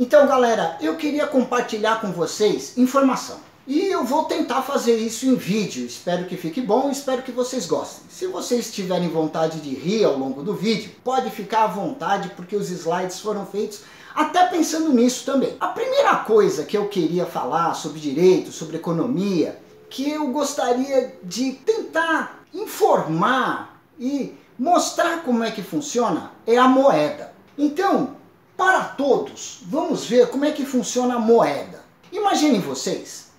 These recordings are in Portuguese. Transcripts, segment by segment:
Então, galera, eu queria compartilhar com vocês informação. E eu vou tentar fazer isso em vídeo. Espero que fique bom, espero que vocês gostem. Se vocês tiverem vontade de rir ao longo do vídeo, pode ficar à vontade, porque os slides foram feitos até pensando nisso também. A primeira coisa que eu queria falar sobre direito, sobre economia, que eu gostaria de tentar informar e mostrar como é que funciona, é a moeda. Então, para todos, vamos ver como é que funciona a moeda. Imaginem vocês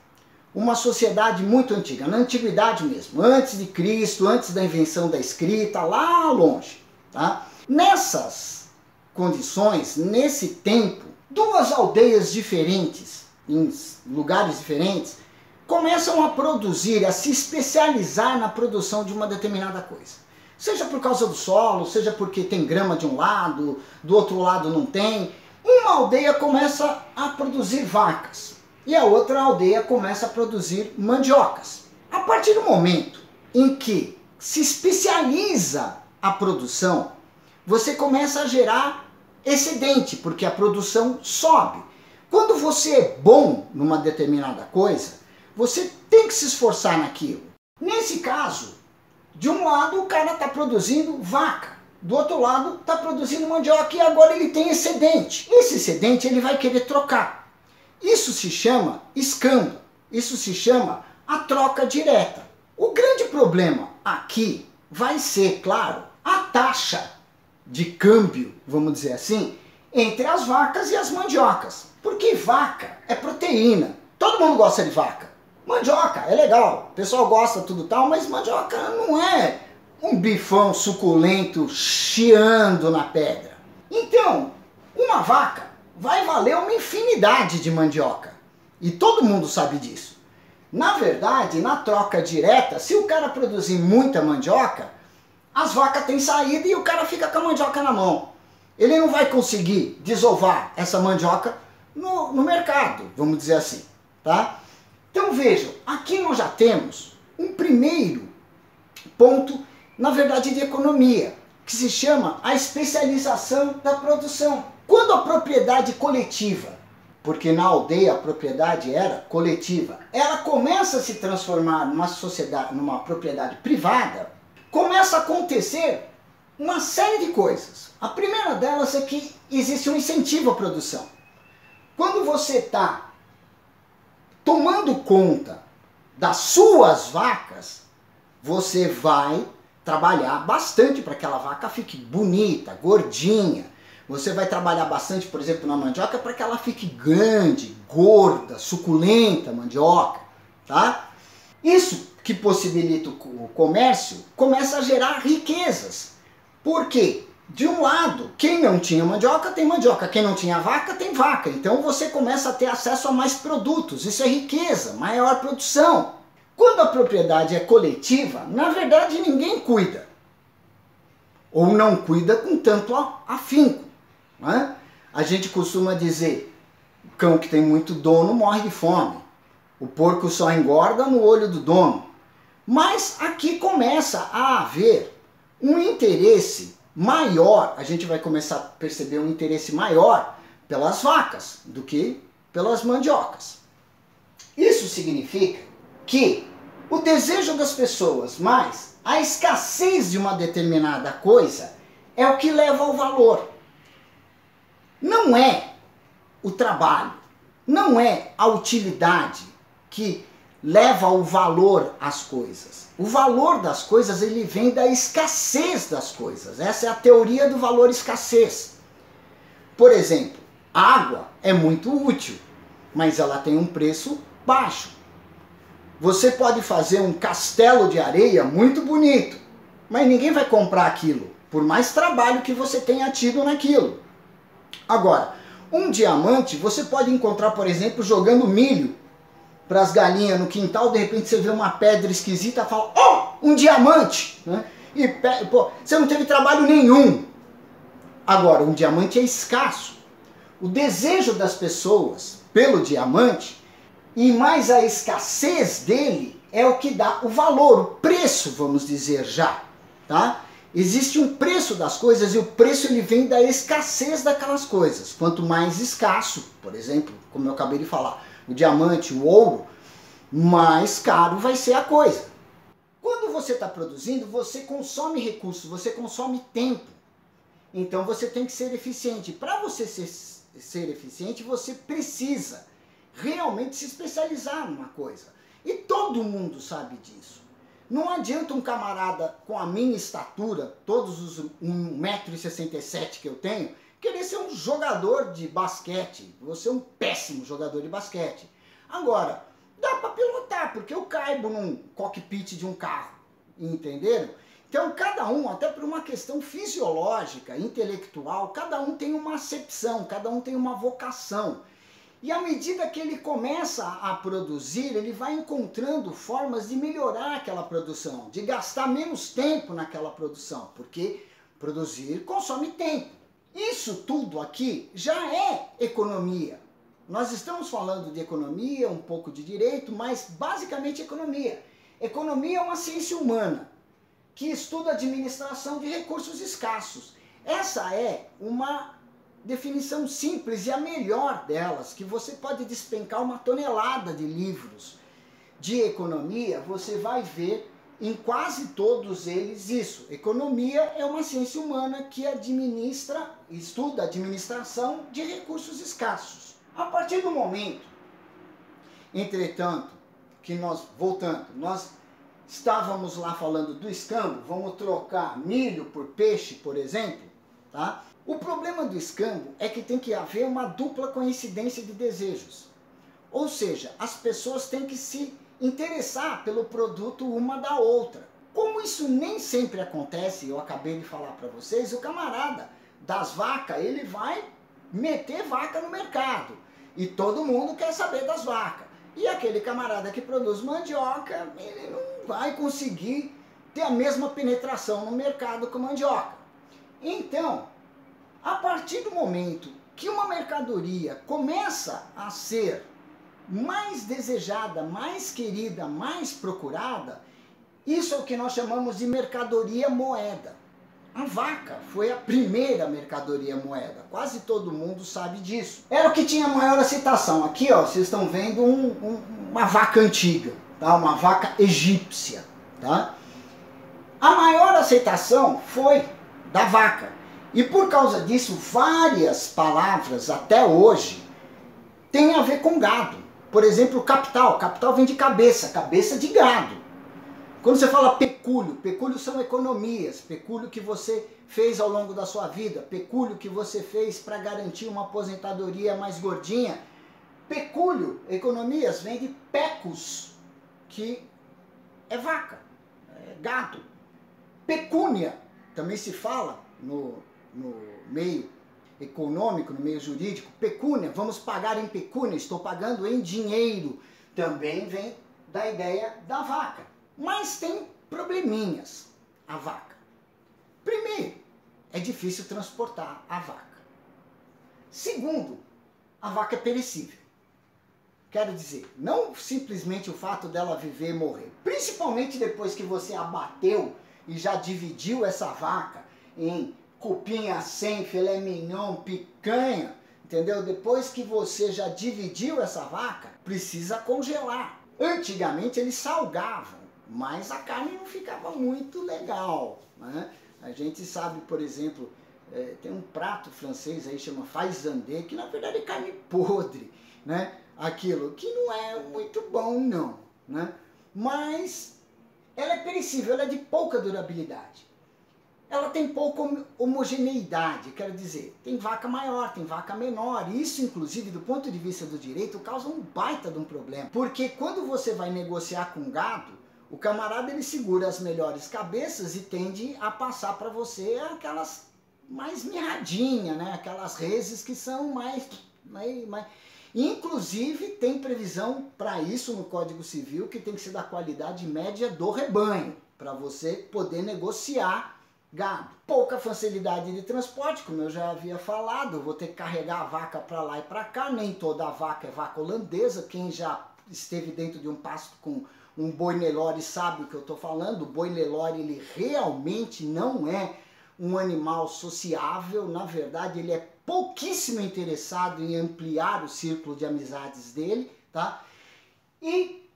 uma sociedade muito antiga, na antiguidade mesmo, antes de Cristo, antes da invenção da escrita, lá longe. Tá? Nessas condições, nesse tempo, duas aldeias diferentes, em lugares diferentes, começam a produzir, a se especializar na produção de uma determinada coisa. Seja por causa do solo, seja porque tem grama de um lado, do outro lado não tem. Uma aldeia começa a produzir vacas e a outra aldeia começa a produzir mandiocas. A partir do momento em que se especializa a produção, você começa a gerar excedente, porque a produção sobe. Quando você é bom numa determinada coisa, você tem que se esforçar naquilo. Nesse caso, de um lado o cara está produzindo vaca, do outro lado está produzindo mandioca e agora ele tem excedente. Esse excedente ele vai querer trocar. Isso se chama escambo, isso se chama a troca direta. O grande problema aqui vai ser, claro, a taxa de câmbio, vamos dizer assim, entre as vacas e as mandiocas. Porque vaca é proteína, todo mundo gosta de vaca. Mandioca é legal, o pessoal gosta tudo tal, mas mandioca não é um bifão suculento chiando na pedra. Então, uma vaca vai valer uma infinidade de mandioca. E todo mundo sabe disso. Na verdade, na troca direta, se o cara produzir muita mandioca, as vacas têm saída e o cara fica com a mandioca na mão. Ele não vai conseguir desovar essa mandioca no mercado, vamos dizer assim, tá? Então vejam, aqui nós já temos um primeiro ponto, na verdade, de economia, que se chama a especialização da produção. Quando a propriedade coletiva, porque na aldeia a propriedade era coletiva, ela começa a se transformar numa sociedade, numa propriedade privada, começa a acontecer uma série de coisas. A primeira delas é que existe um incentivo à produção. Quando você está tomando conta das suas vacas, você vai trabalhar bastante para que aquela vaca fique bonita, gordinha. Você vai trabalhar bastante, por exemplo, na mandioca para que ela fique grande, gorda, suculenta, mandioca, tá? Isso que possibilita o comércio começa a gerar riquezas. Por quê? De um lado, quem não tinha mandioca tem mandioca, quem não tinha vaca tem vaca. Então você começa a ter acesso a mais produtos, isso é riqueza, maior produção. Quando a propriedade é coletiva, na verdade ninguém cuida. Ou não cuida com tanto afinco. Né? A gente costuma dizer, o cão que tem muito dono morre de fome. O porco só engorda no olho do dono. Mas aqui começa a haver um interesse maior, a gente vai começar a perceber um interesse maior pelas vacas do que pelas mandiocas. Isso significa que o desejo das pessoas mais a escassez de uma determinada coisa é o que leva ao valor. Não é o trabalho, não é a utilidade que leva o valor às coisas. O valor das coisas ele vem da escassez das coisas. Essa é a teoria do valor escassez. Por exemplo, a água é muito útil, mas ela tem um preço baixo. Você pode fazer um castelo de areia muito bonito, mas ninguém vai comprar aquilo, por mais trabalho que você tenha tido naquilo. Agora, um diamante você pode encontrar, por exemplo, jogando milho para as galinhas no quintal, de repente você vê uma pedra esquisita e fala, oh, um diamante! Né? E pô, você não teve trabalho nenhum. Agora, um diamante é escasso. O desejo das pessoas pelo diamante e mais a escassez dele é o que dá o valor, o preço, vamos dizer já. Tá? Existe um preço das coisas e o preço ele vem da escassez daquelas coisas. Quanto mais escasso, por exemplo, como eu acabei de falar, o diamante, o ouro, mais caro vai ser a coisa. Quando você está produzindo, você consome recursos, você consome tempo. Então você tem que ser eficiente. Para você ser eficiente, você precisa realmente se especializar numa coisa. E todo mundo sabe disso. Não adianta um camarada com a minha estatura, todos os 1,67 m que eu tenho, querer ser um jogador de basquete. Você é um péssimo jogador de basquete. Agora, dá para pilotar, porque eu caibo num cockpit de um carro. Entenderam? Então, cada um, até por uma questão fisiológica, intelectual, cada um tem uma acepção, cada um tem uma vocação. E à medida que ele começa a produzir, ele vai encontrando formas de melhorar aquela produção, de gastar menos tempo naquela produção, porque produzir consome tempo. Isso tudo aqui já é economia. Nós estamos falando de economia, um pouco de direito, mas basicamente economia. Economia é uma ciência humana que estuda a administração de recursos escassos. Essa é uma definição simples e a melhor delas, que você pode despencar uma tonelada de livros de economia, você vai ver em quase todos eles isso. Economia é uma ciência humana que estuda a administração de recursos escassos. A partir do momento, entretanto, que nós estávamos lá falando do escambo, vamos trocar milho por peixe, por exemplo, tá? O problema do escambo é que tem que haver uma dupla coincidência de desejos. Ou seja, as pessoas têm que se interessar pelo produto uma da outra. Como isso nem sempre acontece, eu acabei de falar para vocês, o camarada das vacas, ele vai meter vaca no mercado. E todo mundo quer saber das vacas. E aquele camarada que produz mandioca, ele não vai conseguir ter a mesma penetração no mercado com mandioca. Então, a partir do momento que uma mercadoria começa a ser mais desejada, mais querida, mais procurada, isso é o que nós chamamos de mercadoria moeda. A vaca foi a primeira mercadoria moeda, quase todo mundo sabe disso. Era o que tinha maior aceitação. Aqui, ó, vocês estão vendo uma vaca antiga, tá? Uma vaca egípcia. Tá? A maior aceitação foi da vaca. E por causa disso, várias palavras até hoje têm a ver com gado. Por exemplo, capital. Capital vem de cabeça, cabeça de gado. Quando você fala pecúlio, pecúlio são economias, pecúlio que você fez ao longo da sua vida, pecúlio que você fez para garantir uma aposentadoria mais gordinha. Pecúlio, economias, vem de pecus, que é vaca, é gado. Pecúnia, também se fala no meio econômico, no meio jurídico, pecúnia, vamos pagar em pecúnia, estou pagando em dinheiro, também vem da ideia da vaca. Mas tem probleminhas a vaca. Primeiro, é difícil transportar a vaca. Segundo, a vaca é perecível. Quero dizer, não simplesmente o fato dela viver e morrer, principalmente depois que você abateu e já dividiu essa vaca em cupim a 100, filé mignon, picanha, entendeu? Depois que você já dividiu essa vaca, precisa congelar. Antigamente eles salgavam, mas a carne não ficava muito legal, né? A gente sabe, por exemplo, tem um prato francês aí, chama faisandé, que na verdade é carne podre, né? Aquilo que não é muito bom não, né? Mas ela é perecível, ela é de pouca durabilidade. Ela tem pouca homogeneidade, quero dizer, tem vaca maior, tem vaca menor. Isso, inclusive, do ponto de vista do direito, causa um baita de um problema. Porque quando você vai negociar com gado, o camarada ele segura as melhores cabeças e tende a passar para você aquelas mais mirradinhas, né? Aquelas reses que são mais... Inclusive, tem previsão para isso no Código Civil, que tem que ser da qualidade média do rebanho, para você poder negociar gado. Pouca facilidade de transporte, como eu já havia falado, eu vou ter que carregar a vaca para lá e para cá, nem toda a vaca é vaca holandesa, quem já esteve dentro de um pasto com um boi Nelore sabe o que eu estou falando. O boi Nelore, ele realmente não é um animal sociável, na verdade ele é pouquíssimo interessado em ampliar o círculo de amizades dele, tá? E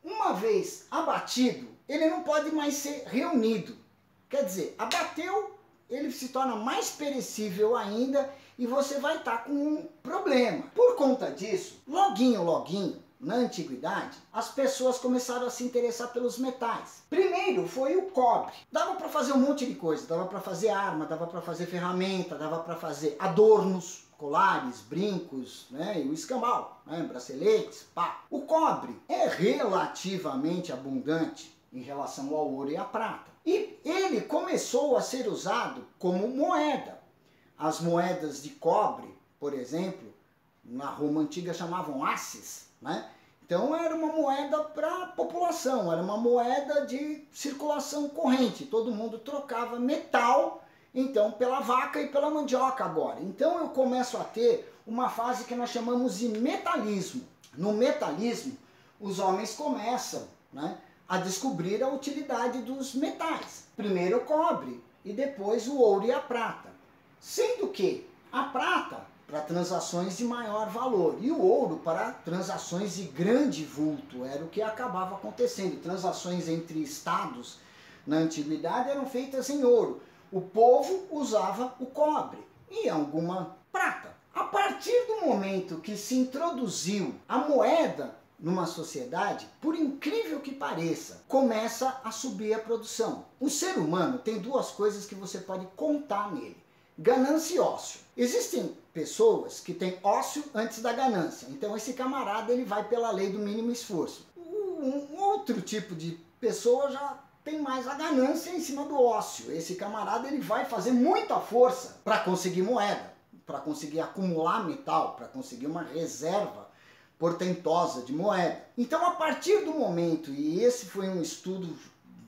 uma vez abatido, ele não pode mais ser reunido. Quer dizer, abateu, ele se torna mais perecível ainda e você vai estar com um problema. Por conta disso, loguinho, na antiguidade, as pessoas começaram a se interessar pelos metais. Primeiro foi o cobre. Dava para fazer um monte de coisa, dava para fazer arma, dava para fazer ferramenta, dava para fazer adornos, colares, brincos, né, e o escambau, né, braceletes, pá. O cobre é relativamente abundante em relação ao ouro e à prata. E ele começou a ser usado como moeda. As moedas de cobre, por exemplo, na Roma Antiga chamavam asses, né? Então era uma moeda para a população, era uma moeda de circulação corrente. Todo mundo trocava metal, então, pela vaca e pela mandioca agora. Então eu começo a ter uma fase que nós chamamos de metalismo. No metalismo, os homens começam, né, a descobrir a utilidade dos metais. Primeiro o cobre e depois o ouro e a prata. Sendo que a prata para transações de maior valor e o ouro para transações de grande vulto, era o que acabava acontecendo. Transações entre estados na antiguidade eram feitas em ouro. O povo usava o cobre e alguma prata. A partir do momento que se introduziu a moeda numa sociedade, por incrível que pareça, começa a subir a produção. O ser humano tem duas coisas que você pode contar nele: ganância e ócio. Existem pessoas que têm ócio antes da ganância. Então esse camarada ele vai pela lei do mínimo esforço. Um outro tipo de pessoa já tem mais a ganância em cima do ócio. Esse camarada ele vai fazer muita força para conseguir moeda, para conseguir acumular metal, para conseguir uma reserva portentosa de moeda. Então a partir do momento, e esse foi um estudo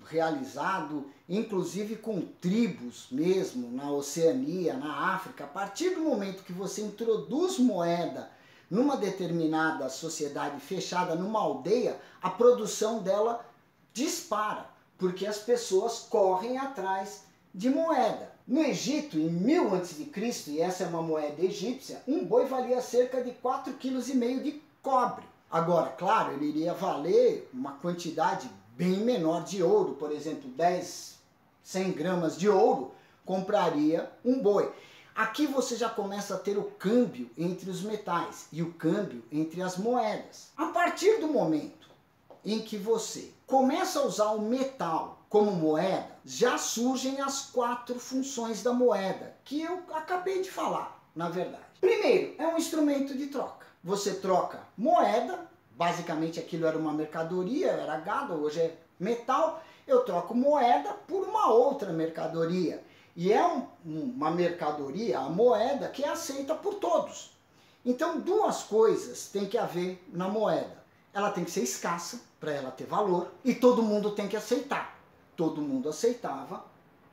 realizado inclusive com tribos mesmo na Oceania, na África, a partir do momento que você introduz moeda numa determinada sociedade fechada, numa aldeia, a produção dela dispara, porque as pessoas correm atrás de moeda. No Egito, em 1000 a.C., e essa é uma moeda egípcia, um boi valia cerca de 4,5 kg de cobre. Agora, claro, ele iria valer uma quantidade bem menor de ouro, por exemplo, 100 gramas de ouro compraria um boi. Aqui você já começa a ter o câmbio entre os metais e o câmbio entre as moedas. A partir do momento em que você começa a usar o metal como moeda, já surgem as 4 funções da moeda, que eu acabei de falar, na verdade. Primeiro, é um instrumento de troca. Você troca moeda, basicamente aquilo era uma mercadoria, era gado, hoje é metal, eu troco moeda por uma outra mercadoria. E é uma mercadoria, a moeda, que é aceita por todos. Então, 2 coisas tem que haver na moeda. Ela tem que ser escassa, para ela ter valor, e todo mundo tem que aceitar. Todo mundo aceitava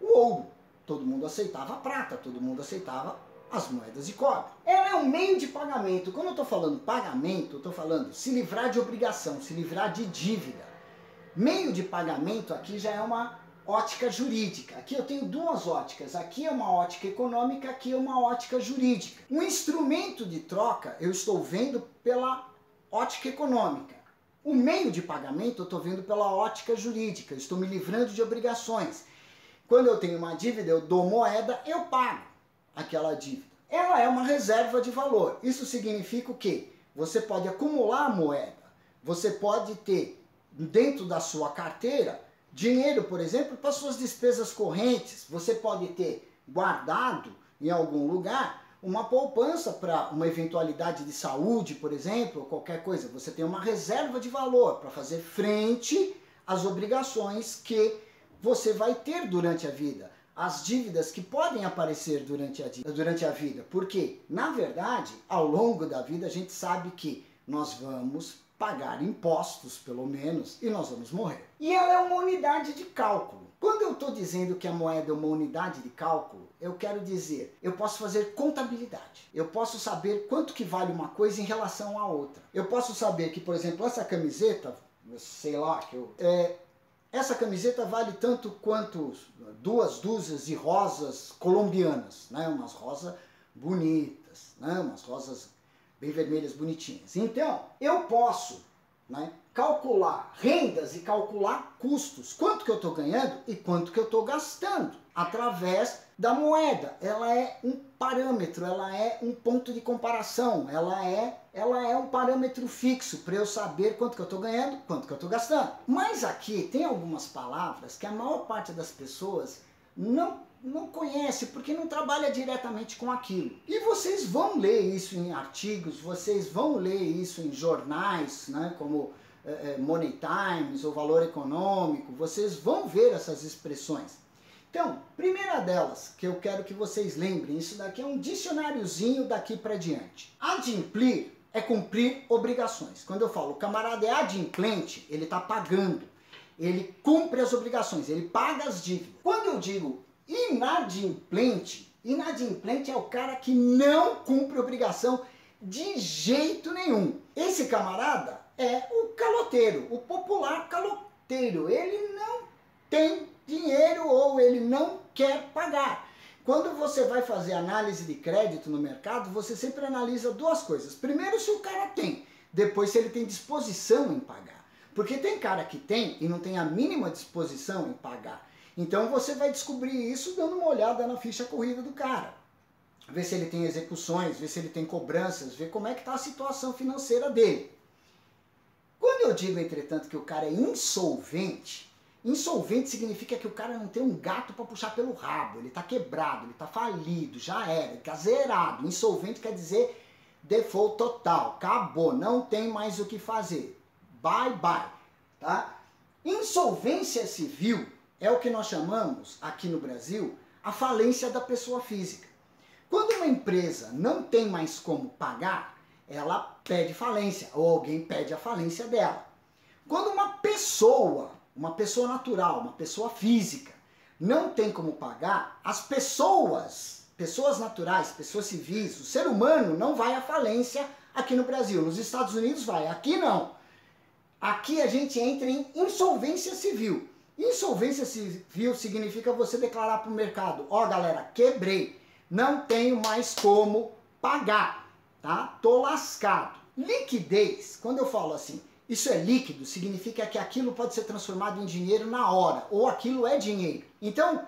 o ouro, todo mundo aceitava a prata, todo mundo aceitava as moedas de cobre. Ela é um meio de pagamento. Quando eu estou falando pagamento, eu estou falando se livrar de obrigação, se livrar de dívida. Meio de pagamento aqui já é uma ótica jurídica. Aqui eu tenho 2 óticas. Aqui é uma ótica econômica, aqui é uma ótica jurídica. Um instrumento de troca eu estou vendo pela ótica econômica. O meio de pagamento eu estou vendo pela ótica jurídica. Eu estou me livrando de obrigações. Quando eu tenho uma dívida, eu dou moeda, eu pago aquela dívida. Ela é uma reserva de valor. Isso significa o quê? Você pode acumular moeda. Você pode ter dentro da sua carteira dinheiro, por exemplo, para suas despesas correntes. Você pode ter guardado em algum lugar uma poupança para uma eventualidade de saúde, por exemplo, ou qualquer coisa. Você tem uma reserva de valor para fazer frente às obrigações que você vai ter durante a vida. As dívidas que podem aparecer durante a vida. Porque, na verdade, ao longo da vida a gente sabe que nós vamos pagar impostos, pelo menos, e nós vamos morrer. E ela é uma unidade de cálculo. Quando eu estou dizendo que a moeda é uma unidade de cálculo, eu quero dizer, eu posso fazer contabilidade. Eu posso saber quanto que vale uma coisa em relação à outra. Eu posso saber que, por exemplo, essa camiseta sei lá, essa camiseta vale tanto quanto 2 dúzias de rosas colombianas, né? Umas rosas bonitas, né? Umas rosas bem vermelhas, bonitinhas. Então, eu posso, né, calcular rendas e calcular custos, quanto que eu estou ganhando e quanto que eu estou gastando, através da moeda. Ela é um parâmetro, ela é um ponto de comparação, ela é um parâmetro fixo para eu saber quanto que eu estou ganhando, quanto que eu estou gastando. Mas aqui tem algumas palavras que a maior parte das pessoas não conhece, porque não trabalha diretamente com aquilo. E vocês vão ler isso em artigos, vocês vão ler isso em jornais, né, como Money Times ou Valor Econômico, vocês vão ver essas expressões. Então, primeira delas, que eu quero que vocês lembrem, isso daqui é um dicionáriozinho daqui para diante. Adimplir é cumprir obrigações. Quando eu falo o camarada é adimplente, ele está pagando, ele cumpre as obrigações, ele paga as dívidas. Quando eu digo inadimplente, inadimplente é o cara que não cumpre obrigação de jeito nenhum. Esse camarada é o caloteiro, o popular caloteiro. Ele não tem dinheiro ou ele não quer pagar. Quando você vai fazer análise de crédito no mercado, você sempre analisa 2 coisas. Primeiro, se o cara tem. Depois, se ele tem disposição em pagar. Porque tem cara que tem e não tem a mínima disposição em pagar. Então você vai descobrir isso dando uma olhada na ficha corrida do cara. Ver se ele tem execuções, ver se ele tem cobranças, ver como é que está a situação financeira dele. Quando eu digo, entretanto, que o cara é insolvente, insolvente significa que o cara não tem um gato para puxar pelo rabo, ele está quebrado, ele está falido, já era, ele está zerado. Insolvente quer dizer default total, acabou, não tem mais o que fazer. Bye, bye. Tá? Insolvência civil é o que nós chamamos, aqui no Brasil, a falência da pessoa física. Quando uma empresa não tem mais como pagar, ela pede falência, ou alguém pede a falência dela. Quando uma pessoa natural, uma pessoa física, não tem como pagar, as pessoas naturais, pessoas civis, o ser humano não vai à falência aqui no Brasil. Nos Estados Unidos vai, aqui não. Aqui a gente entra em insolvência civil. Insolvência civil significa você declarar para o mercado, ó galera, quebrei, não tenho mais como pagar, tá? Tô lascado. Liquidez, quando eu falo assim, isso é líquido, significa que aquilo pode ser transformado em dinheiro na hora, ou aquilo é dinheiro. Então,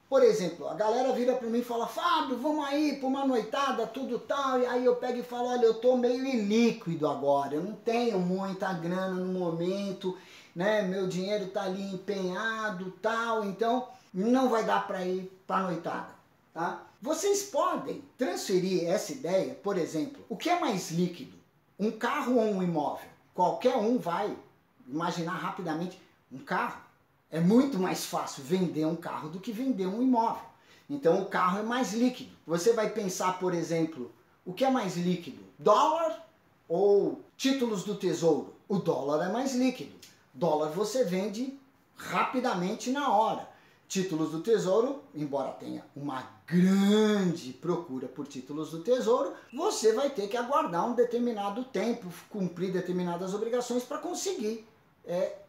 por exemplo, a galera vira para mim e fala, Fábio, vamos aí para uma noitada, tudo tal, e aí eu pego e falo, olha, eu tô meio ilíquido agora, eu não tenho muita grana no momento, né, meu dinheiro tá ali empenhado, tal, então não vai dar para ir para a noitada, tá? Vocês podem transferir essa ideia, por exemplo, o que é mais líquido, um carro ou um imóvel? Qualquer um vai imaginar rapidamente, um carro. É muito mais fácil vender um carro do que vender um imóvel. Então o carro é mais líquido. Você vai pensar, por exemplo, o que é mais líquido? Dólar ou títulos do tesouro? O dólar é mais líquido. Dólar você vende rapidamente na hora. Títulos do tesouro, embora tenha uma grande procura por títulos do tesouro, você vai ter que aguardar um determinado tempo, cumprir determinadas obrigações para conseguir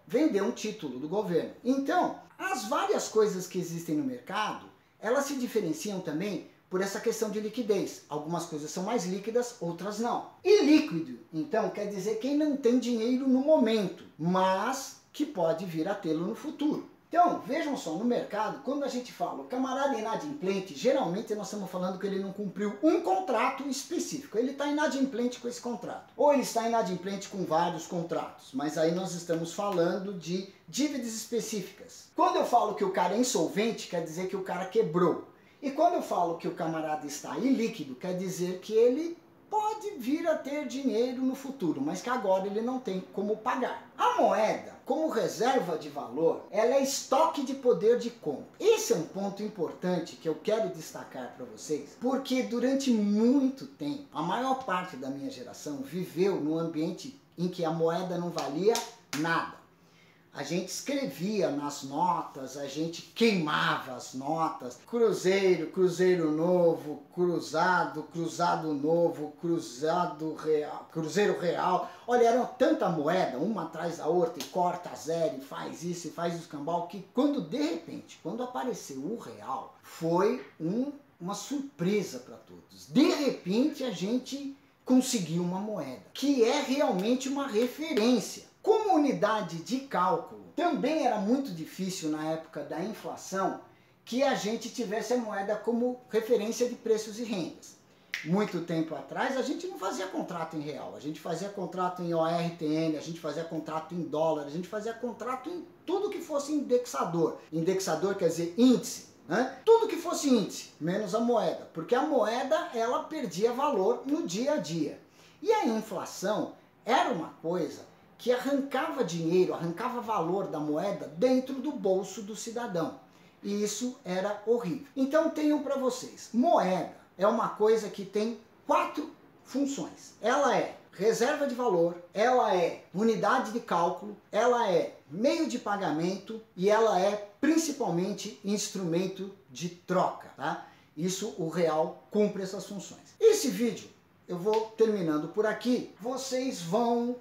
vender um título do governo. Então, as várias coisas que existem no mercado, elas se diferenciam também por essa questão de liquidez. Algumas coisas são mais líquidas, outras não. E líquido, então, quer dizer quem não tem dinheiro no momento, mas que pode vir a tê-lo no futuro. Então, vejam só, no mercado, quando a gente fala o camarada inadimplente, geralmente nós estamos falando que ele não cumpriu um contrato específico. Ele está inadimplente com esse contrato. Ou ele está inadimplente com vários contratos. Mas aí nós estamos falando de dívidas específicas. Quando eu falo que o cara é insolvente, quer dizer que o cara quebrou. E quando eu falo que o camarada está ilíquido, quer dizer que ele pode vir a ter dinheiro no futuro, mas que agora ele não tem como pagar. A moeda, como reserva de valor, ela é estoque de poder de compra. Esse é um ponto importante que eu quero destacar para vocês, porque durante muito tempo, a maior parte da minha geração viveu num ambiente em que a moeda não valia nada. a gente escrevia nas notas, a gente queimava as notas. Cruzeiro, cruzeiro novo, cruzado, cruzado novo, cruzado real, cruzeiro real. Olha, era tanta moeda, uma atrás da outra, e corta, zero, e faz isso, e faz o escambau, que quando de repente, quando apareceu o real, foi uma surpresa para todos. De repente a gente conseguiu uma moeda, que é realmente uma referência. Como unidade de cálculo, também era muito difícil na época da inflação que a gente tivesse a moeda como referência de preços e rendas. Muito tempo atrás a gente não fazia contrato em real, a gente fazia contrato em ORTN, a gente fazia contrato em dólar, a gente fazia contrato em tudo que fosse indexador. Indexador quer dizer índice, né? Tudo que fosse índice, menos a moeda, porque a moeda ela perdia valor no dia a dia. E a inflação era uma coisa que arrancava dinheiro, arrancava valor da moeda dentro do bolso do cidadão. E isso era horrível. Então tenho para vocês, moeda é uma coisa que tem 4 funções. Ela é reserva de valor, ela é unidade de cálculo, ela é meio de pagamento e ela é principalmente instrumento de troca, tá? Isso, o real cumpre essas funções. Esse vídeo eu vou terminando por aqui. Vocês vão,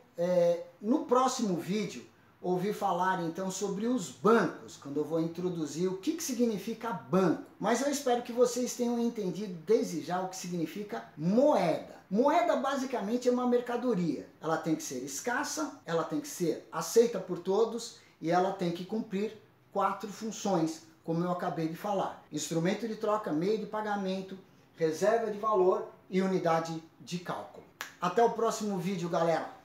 no próximo vídeo, ouvir falar então sobre os bancos, quando eu vou introduzir o que significa banco. Mas eu espero que vocês tenham entendido desde já o que significa moeda. Moeda basicamente é uma mercadoria. Ela tem que ser escassa, ela tem que ser aceita por todos e ela tem que cumprir 4 funções, como eu acabei de falar. Instrumento de troca, meio de pagamento, reserva de valor e unidade de cálculo. Até o próximo vídeo, galera!